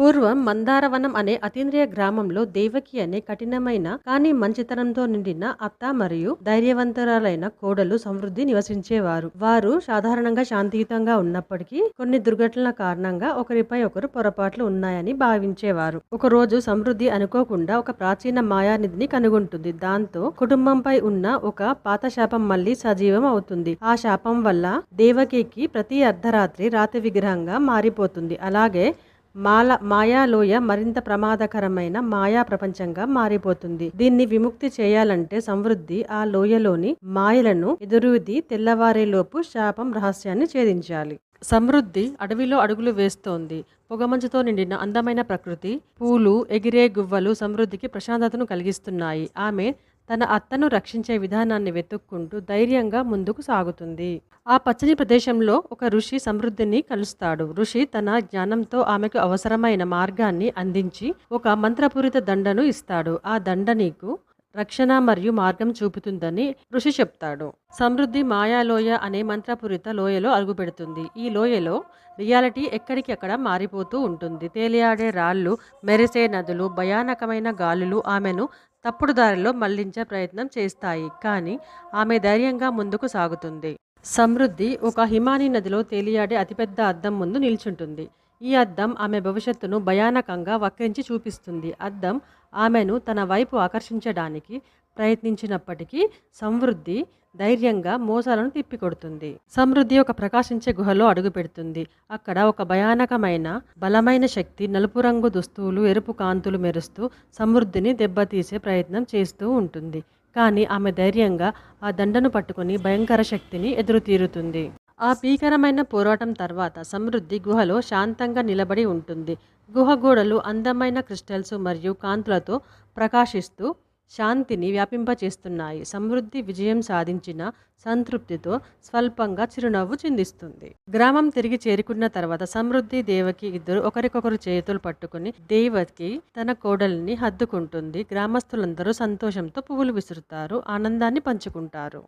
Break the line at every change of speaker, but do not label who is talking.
పూర్వం మందారవనం అనే అతీంద్రియ గ్రామంలో దేవకి అనే కఠినమైన కానీ మంచితనంతో నిండిన అత్త మరియు ధైర్యవంతురాలైన కోడలు సమృద్ధి నివసించేవారు. వారు సాధారణంగా శాంతియుతంగా ఉన్నప్పటికీ కొన్ని దుర్ఘటనల కారణంగా ఒకరిపై ఒకరు పొరపాట్లు ఉన్నాయని భావించేవారు. ఒక రోజు సమృద్ధి అనుకోకుండా ఒక ప్రాచీన మాయానిధిని కనుగొంటుంది. దాంతో కుటుంబంపై ఉన్న ఒక పాత శాపం మళ్లీ సజీవం అవుతుంది. ఆ శాపం వల్ల దేవకికి ప్రతి అర్ధరాత్రి రాతి విగ్రహంగా మారిపోతుంది. అలాగే మాయాలోయ మరింత ప్రమాదకరమైన మాయా ప్రపంచంగా మారిపోతుంది. దీన్ని విముక్తి చేయాలంటే సమృద్ధి ఆ లోయలోని మాయలను ఎదురుది తెల్లవారేలోపు శాపం రహస్యాన్ని ఛేదించాలి. సమృద్ధి అడవిలో అడుగులు వేస్తోంది. పొగమంచుతో నిండిన అందమైన ప్రకృతి, పూలు, ఎగిరే గువ్వలు సమృద్ధికి ప్రశాంతతను కలిగిస్తున్నాయి. ఆమె తన అత్తను రక్షించే విధానాన్ని వెతుక్కుంటూ ధైర్యంగా ముందుకు సాగుతుంది. ఆ పచ్చని ప్రదేశంలో ఒక ఋషి సమృద్ధిని కలుస్తాడు. ఋషి తన జ్ఞానంతో ఆమెకు అవసరమైన మార్గాన్ని అందించి ఒక మంత్రపూరిత దండను ఇస్తాడు. ఆ దండ నీకు రక్షణ మరియు మార్గం చూపుతుందని ఋషి చెప్తాడు. సమృద్ధి మాయాలోయ అనే మంత్రపూరిత లోయలో అడుగుపెడుతుంది. ఈ లోయలో రియాలిటీ ఎక్కడికి అక్కడ మారిపోతూ ఉంటుంది. తేలియాడే రాళ్ళు, మెరిసే నదులు, భయానకమైన గాలులు ఆమెను తప్పుడు దారిలో మళ్లించే ప్రయత్నం చేస్తాయి. కానీ ఆమె ధైర్యంగా ముందుకు సాగుతుంది. సమృద్ధి ఒక హిమానీ నదిలో తేలియాడే అతిపెద్ద అద్దం ముందు నిల్చుంటుంది. ఈ అద్దం ఆమె భవిష్యత్తును భయానకంగా వక్రించి చూపిస్తుంది. అద్దం ఆమెను తన వైపు ఆకర్షించడానికి ప్రయత్నించినప్పటికీ సమృద్ధి ధైర్యంగా మోసాలను తిప్పికొడుతుంది. సమృద్ధి ఒక ప్రకాశించే గుహలో అడుగు పెడుతుంది. అక్కడ ఒక భయానకమైన బలమైన శక్తి నలుపు రంగు దుస్తులు, ఎరుపు కాంతులు మెరుస్తూ సమృద్ధిని దెబ్బతీసే ప్రయత్నం చేస్తూ ఉంటుంది. కానీ ఆమె ధైర్యంగా ఆ దండను పట్టుకుని భయంకర శక్తిని ఎదురుతీరుతుంది. ఆ భీకరమైన పోరాటం తర్వాత సమృద్ధి గుహలో శాంతంగా నిలబడి ఉంటుంది. గుహ గోడలు అందమైన క్రిస్టల్స్ మరియు కాంతులతో ప్రకాశిస్తూ శాంతిని వ్యాపింపచేస్తున్నాయి. సమృద్ధి విజయం సాధించిన సంతృప్తితో స్వల్పంగా చిరునవ్వు చిందిస్తుంది. గ్రామం తిరిగి చేరుకున్న తర్వాత సమృద్ధి, దేవకి ఇద్దరు ఒకరికొకరు చేతులు పట్టుకుని దేవకి తన కోడల్ని హత్తుకుంటుంది. గ్రామస్తులందరూ సంతోషంతో పువ్వులు విసురుతారు, ఆనందాన్ని పంచుకుంటారు.